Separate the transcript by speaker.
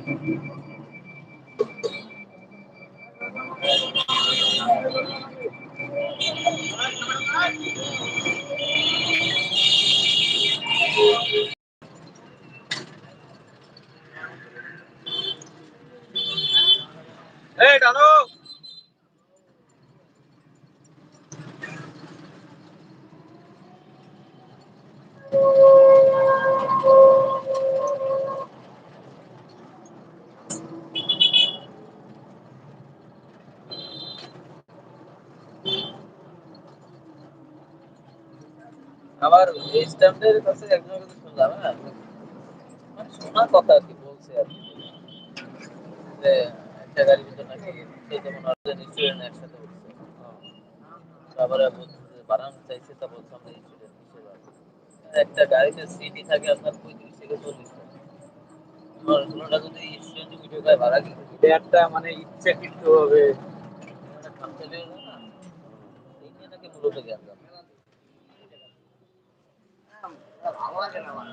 Speaker 1: এই টানো। আবার এই স্ট্যাম্পের কাছে একজনের কাছে শুনলাম, হ্যাঁ, মানে শোনার কথা আর কি, বলছে আর কি যে একটা গাড়ির ভিতর নাকি যেমন স্টুডেন্ট একসাথে উঠছে, তারপরে বলছে যে বানানো চাইছে, তা বলছে আমরা স্টুডেন্ট হিসেবে আছি। একটা গাড়িতে সিটই থাকে আপনার 35 থেকে 40টা, কোনোটা যদি স্টুডেন্ট উঠে যায় ভাড়া কিন্তু এটা একটা মানে ইচ্ছাকৃত ভাবে একটা খামখেয়ালি হয়ে যায় না, এই নিয়ে নাকি মূলত জ্ঞান। ভালো লাগে না আমার।